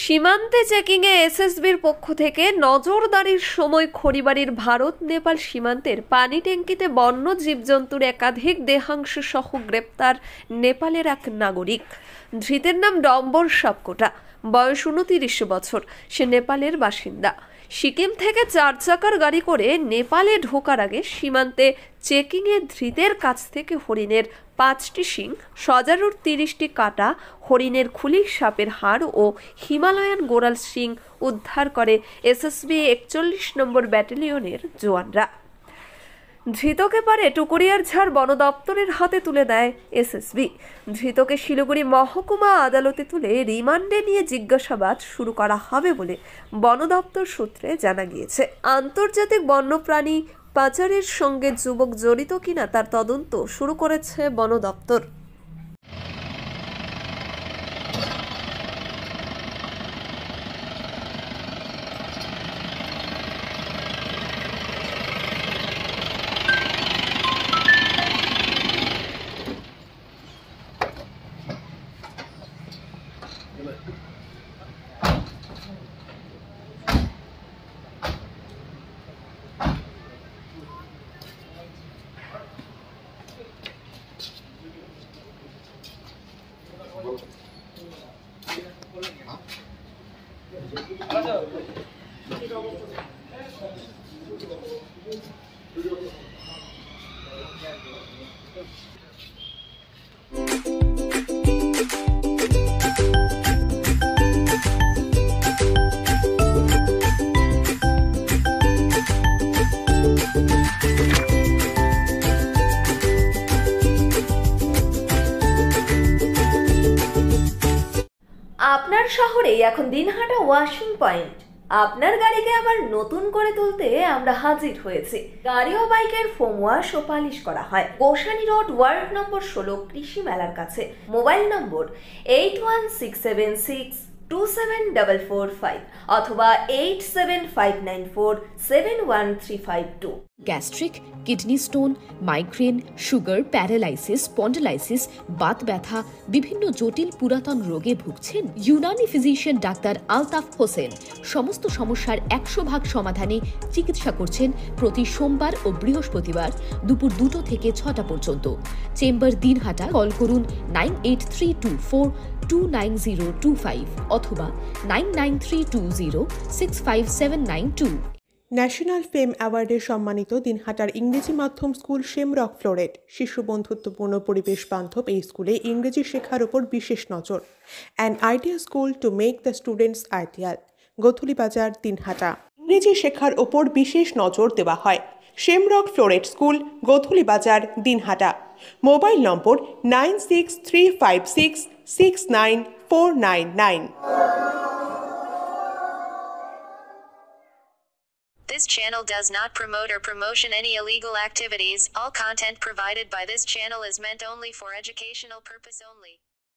সীমান্তে চেকিংয়ে এসএসবির পক্ষ থেকে নজরদারির সময় খড়িবাড়ির ভারত নেপাল সীমান্তের পানি ট্যাঙ্কিতে বন্য জীবজন্তুর একাধিক দেহাংশ সহ গ্রেপ্তার নেপালের এক নাগরিক। ধৃতের নাম ডম্বর সাপকোটা, বয়স 29 বছর। সে নেপালের বাসিন্দা। সিকিম থেকে 4 চাকার গাড়ি করে নেপালে ঢোকার আগে সীমান্তে চেকিংয়ে ধৃতের কাছ থেকে হরিণের 5টি শিং, সজারুর 30টি কাটা, হরিণের খুলি, সাপের হাড় ও হিমালয়ান গোরাল শিং উদ্ধার করে এসএসবি 41 নম্বর ব্যাটালিয়নের জওয়ানরা। ধৃতকে পরে টুকুরিয়ারঝাড় বন দপ্তরের হাতে তুলে দেয় এসএসবি। ধৃতকে শিলিগুড়ি মহকুমা আদালতে তুলে রিমান্ডে নিয়ে জিজ্ঞাসাবাদ শুরু করা হবে বলে বন দপ্তর সূত্রে জানা গিয়েছে। আন্তর্জাতিক বন্যপ্রাণী পাচারের সঙ্গে যুবক জড়িত কিনা তার তদন্ত শুরু করেছে বন দপ্তর। আপনার শহরেই এখন দিনহাটা ওয়াশিং পয়েন্ট। আপনার গাড়িকে আবার নতুন করে তুলতে আমরা হাজির হয়েছি। গাড়ি ও বাইকের ফোম ওয়াশ ও পালিশ করা হয় গোসানি রোড, ওয়ার্ড নম্বর 16, কৃষি মেলার কাছে। মোবাইল নম্বর 8167627445 অথবা 8759471352। Gastric, kidney stone, migraine, sugar, paralysis, spondylosis, Baat ব্যথা, বিভিন্ন জটিল পুরাতন রোগে ভুগছেন? ইউনানি ফিজিশিয়ান ডাক্তার আলতাফ হোসেন সমস্ত সমস্যার 100% সমাধানে চিকিৎসা করছেন প্রতি সোমবার ও বৃহস্পতিবার দুপুর 2টো থেকে 6টা পর্যন্ত। চেম্বার দিনহাটা। কল করুন 9832429025 অথবা 9932065792। ন্যাশনাল ফেম অ্যাওয়ার্ডে সম্মানিত দিনহাটার ইংরেজি মাধ্যম স্কুল শেমরক ফ্লোরেট। শিশু বন্ধুত্বপূর্ণ পরিবেশ বান্ধব এই স্কুলে ইংরেজি শেখার ওপর বিশেষ নজর। An idea school to make the students ideal. Godhuli বাজার, দিনহাটা। ইংরেজি শেখার ওপর বিশেষ নজর দেওয়া হয়। শেমরক ফ্লোরেট স্কুল, গোথুলি বাজার, Dinhata. Mobile number 9635669499। This channel does not promote or promotion any illegal activities. All content provided by this channel is meant only for educational purpose only.